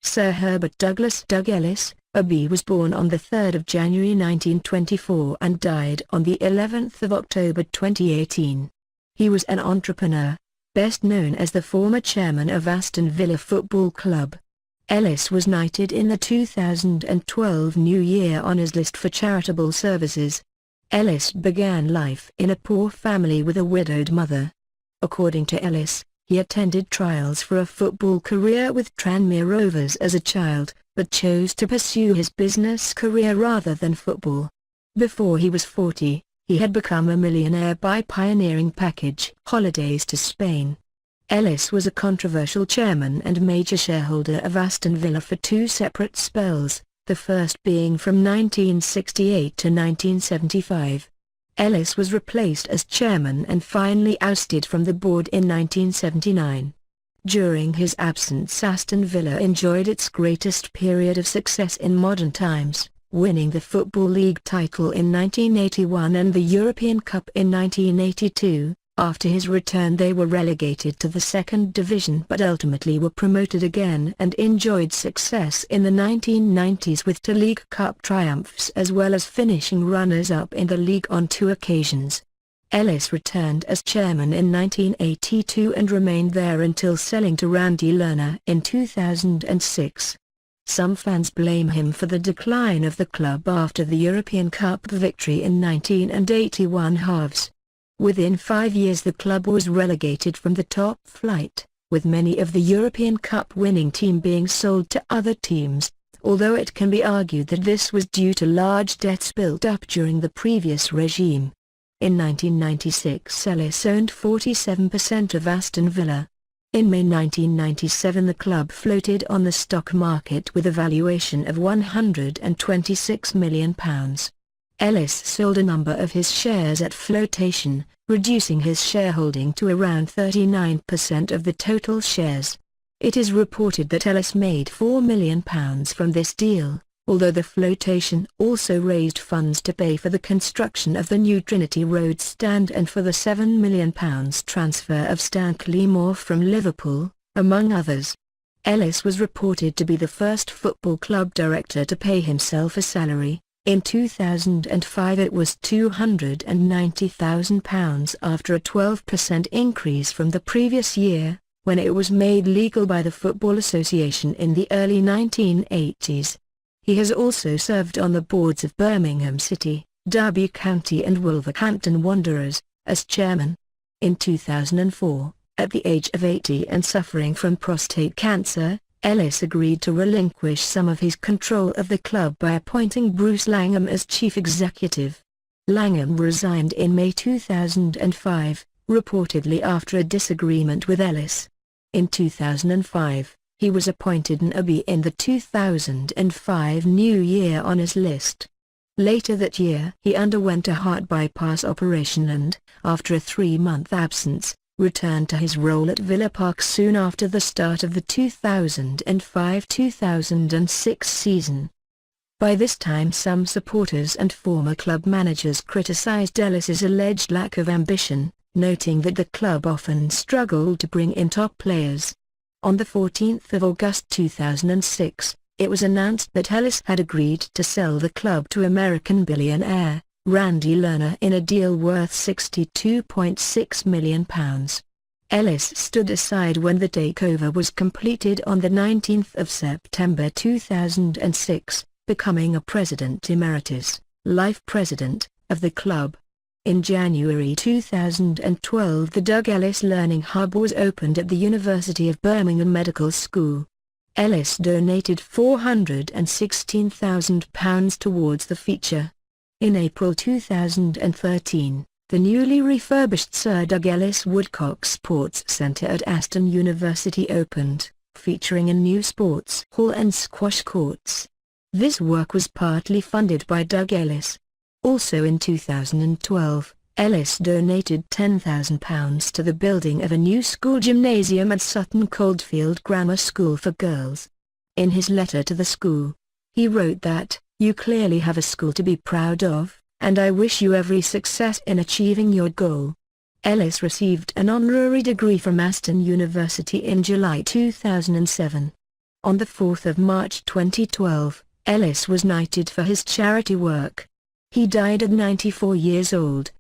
Sir Herbert Douglas Doug Ellis, B. was born on the 3rd of January 1924 and died on the 11th of October 2018. He was an entrepreneur, best known as the former chairman of Aston Villa Football Club. Ellis was knighted in the 2012 New Year Honours List for charitable services. Ellis began life in a poor family with a widowed mother. According to Ellis, he attended trials for a football career with Tranmere Rovers as a child, but chose to pursue his business career rather than football. Before he was 40, he had become a millionaire by pioneering package holidays to Spain. Ellis was a controversial chairman and major shareholder of Aston Villa for two separate spells, the first being from 1968 to 1975. Ellis was replaced as chairman and finally ousted from the board in 1979. During his absence, Aston Villa enjoyed its greatest period of success in modern times, winning the Football League title in 1981 and the European Cup in 1982. After his return they were relegated to the second division but ultimately were promoted again and enjoyed success in the 1990s with two League Cup triumphs as well as finishing runners-up in the league on two occasions. Ellis returned as chairman in 1982 and remained there until selling to Randy Lerner in 2006. Some fans blame him for the decline of the club after the European Cup victory in 1981 halves. Within 5 years the club was relegated from the top flight, with many of the European Cup winning team being sold to other teams, although it can be argued that this was due to large debts built up during the previous regime. In 1996 Ellis owned 47% of Aston Villa. In May 1997 the club floated on the stock market with a valuation of £126 million. Ellis sold a number of his shares at flotation, reducing his shareholding to around 39% of the total shares. It is reported that Ellis made £4 million from this deal, although the flotation also raised funds to pay for the construction of the new Trinity Road stand and for the £7 million transfer of Stanley Moore from Liverpool, among others. Ellis was reported to be the first football club director to pay himself a salary. In 2005 it was £290,000 after a 12% increase from the previous year, when it was made legal by the Football Association in the early 1980s. He has also served on the boards of Birmingham City, Derby County and Wolverhampton Wanderers, as chairman. In 2004, at the age of 80 and suffering from prostate cancer, Ellis agreed to relinquish some of his control of the club by appointing Bruce Langham as chief executive. Langham resigned in May 2005, reportedly after a disagreement with Ellis. In 2005, he was appointed an OB in the 2005 New Year Honours List. Later that year he underwent a heart bypass operation and, after a 3-month absence, returned to his role at Villa Park soon after the start of the 2005-2006 season. By this time some supporters and former club managers criticised Ellis's alleged lack of ambition, noting that the club often struggled to bring in top players. On the 14th of August 2006, it was announced that Ellis had agreed to sell the club to American billionaire Randy Lerner in a deal worth £62.6 million. Ellis stood aside when the takeover was completed on the 19th of September 2006, becoming a president emeritus, life president, of the club. In January 2012 the Doug Ellis Learning Hub was opened at the University of Birmingham Medical School. Ellis donated £416,000 towards the feature. In April 2013, the newly refurbished Sir Doug Ellis Woodcock Sports Centre at Aston University opened, featuring a new sports hall and squash courts. This work was partly funded by Doug Ellis. Also in 2012, Ellis donated £10,000 to the building of a new school gymnasium at Sutton Coldfield Grammar School for girls. In his letter to the school, he wrote that, "You clearly have a school to be proud of, and I wish you every success in achieving your goal." Ellis received an honorary degree from Aston University in July 2007. On the 4th of March 2012, Ellis was knighted for his charity work. He died at 94 years old.